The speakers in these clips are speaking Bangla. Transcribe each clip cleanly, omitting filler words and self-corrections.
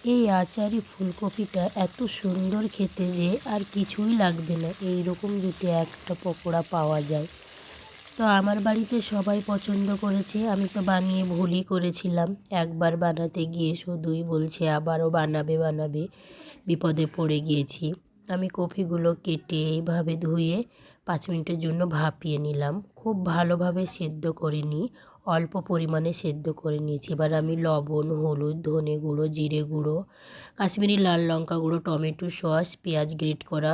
এই আচারি ফুলকপিটা এত সুন্দর খেতে যে আর কিছুই লাগবে না, এই রকম যদি একটা পকোড়া পাওয়া যায়। তো আমার বাড়িতে সবাই পছন্দ করেছে, আমি তো বানিয়ে ভুলই করেছিলাম। একবার বানাতে গিয়ে শুধুই বলছে আবারও বানাবে বানাবে, বিপদে পড়ে গিয়েছি। আমি কপিগুলো কেটে এইভাবে ধুয়ে 5 মিনিটের জন্য ভাপিয়ে নিলাম। খুব ভালোভাবে সেদ্ধ করে নিই, অল্প পরিমাণে সেদ্ধ করে নিয়েছি। এবার আমি লবণ, হলুদ, ধনে গুঁড়ো, জিরে গুঁড়ো, কাশ্মীরি লাল লঙ্কা গুঁড়ো, টমেটো সস, পেঁয়াজ গ্রেট করা,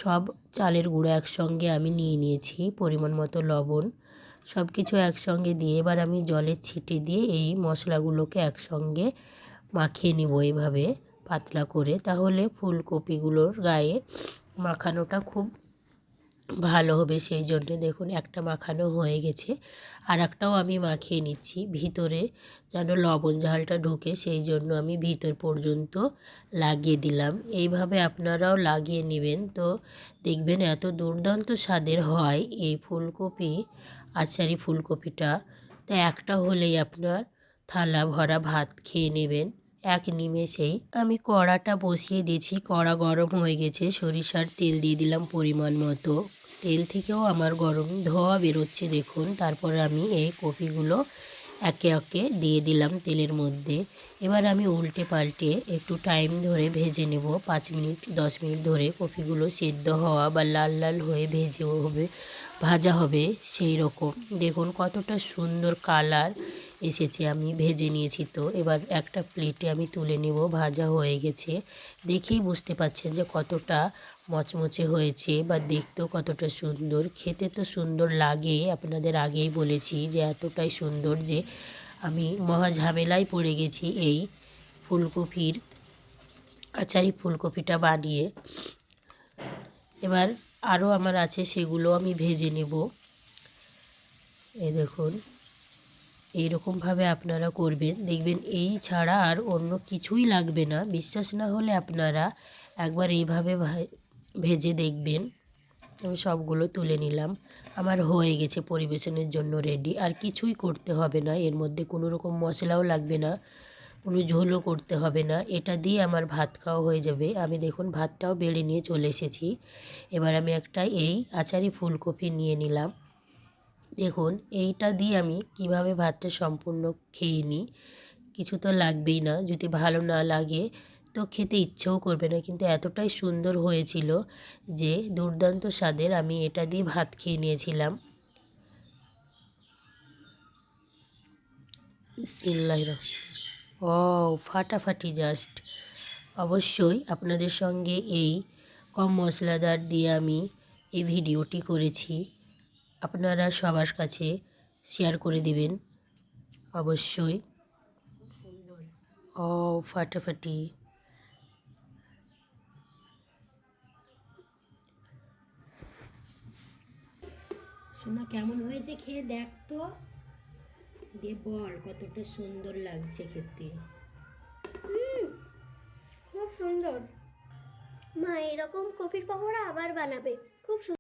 সব চালের গুঁড়ো একসঙ্গে আমি নিয়ে নিয়েছি। পরিমাণ মতো লবণ, সব কিছু একসঙ্গে দিয়ে এবার আমি জলের ছিটে দিয়ে এই মশলাগুলোকে একসঙ্গে মাখিয়ে নিব এইভাবে পাতলা করে। তাহলে ফুলকপিগুলোর গায়ে মাখানোটা খুব ভালো হবে। সেই জন্যে দেখুন একটা মাখানো হয়ে গেছে, আর একটাও আমি মাখিয়ে নিচ্ছি ভিতরে যেন লবণ ঝালটা ঢোকে, সেই জন্য আমি ভিতর পর্যন্ত লাগিয়ে দিলাম। এইভাবে আপনারাও লাগিয়ে নেবেন, তো দেখবেন এত দুর্দান্ত স্বাদের হয় এই ফুলকপি আচারি ফুলকপিটা। তা একটা হলেই আপনার থালা ভরা ভাত খেয়ে নেবেন এক নিমেষেই। আমি কড়াটা বসিয়ে দিয়েছি, কড়া গরম হয়ে গেছে, সরিষার তেল দিয়ে দিলাম পরিমাণ মতো। তেল থেকেও আমার গরম ধোঁয়া বেরোচ্ছে দেখুন। তারপর আমি এই কপিগুলো একে একে দিয়ে দিলাম তেলের মধ্যে। এবার আমি উল্টে পাল্টে একটু টাইম ধরে ভেজে নেব, 5 মিনিট 10 মিনিট ধরে কপিগুলো সেদ্ধ হওয়া বা লাল লাল হয়ে ভাজা হবে সেই রকম। দেখুন কতটা সুন্দর কালার এসেছে, আমি ভেজে নিয়েছি। তো এবার একটা প্লেটে আমি তুলে নেব, ভাজা হয়ে গেছে। দেখেই বুঝতে পাচ্ছেন যে কতটা মচমচে হয়েছে বা দেখতেও কতটা সুন্দর, খেতে তো সুন্দর লাগে। আপনাদের আগেই বলেছি যে এতটাই সুন্দর যে আমি মহা ঝামেলায় পড়ে গেছি এই ফুলকপির আচারি ফুলকপিটা বানিয়ে। এবার আরও আমার আছে, সেগুলো আমি ভেজে নেব। এই দেখুন এইরকমভাবে আপনারা করবেন, দেখবেন এই ছাড়া আর অন্য কিছুই লাগবে না। বিশ্বাস না হলে আপনারা একবার এইভাবে ভেজে দেখবেন। আমি সবগুলো তুলে নিলাম, আমার হয়ে গেছে পরিবেশনের জন্য রেডি। আর কিছুই করতে হবে না, এর মধ্যে কোনো রকম মশলাও লাগবে না, কোনো ঝোলও করতে হবে না। এটা দিয়ে আমার ভাত খাওয়া হয়ে যাবে। আমি দেখুন ভাতটাও বেড়ে নিয়ে চলে এসেছি। এবার আমি একটা এই আচারি ফুলকপি নিয়ে নিলাম। দেখুন এইটা দিয়ে আমি কিভাবে ভাতটা সম্পূর্ণ খেয়ে নিই। কিছু তো লাগবেই না, যদি ভালো না লাগে তো খেতে ইচ্ছেও করবে না। কিন্তু এতটাই সুন্দর হয়েছিল যে দুর্দান্ত স্বাদের, আমি এটা দিয়ে ভাত খেয়ে নিয়েছিলাম। বিসমিল্লাহির ও ফাটাফাটি জাস্ট। অবশ্যই আপনাদের সঙ্গে এই কম মশলাদার দিয়ে আমি এই ভিডিওটি করেছি, আপনারা সবার কাছে শেয়ার করে দিবেন অবশ্যই। ও ফাটাফাটি। শোনা কেমন হয়েছে খেয়ে দেখ তো, দিয়ে বল কতটা সুন্দর লাগছে খেতে। খুব সুন্দর। মা এরকম কপির পকোড়া আবার বানাবে, খুব সুন্দর।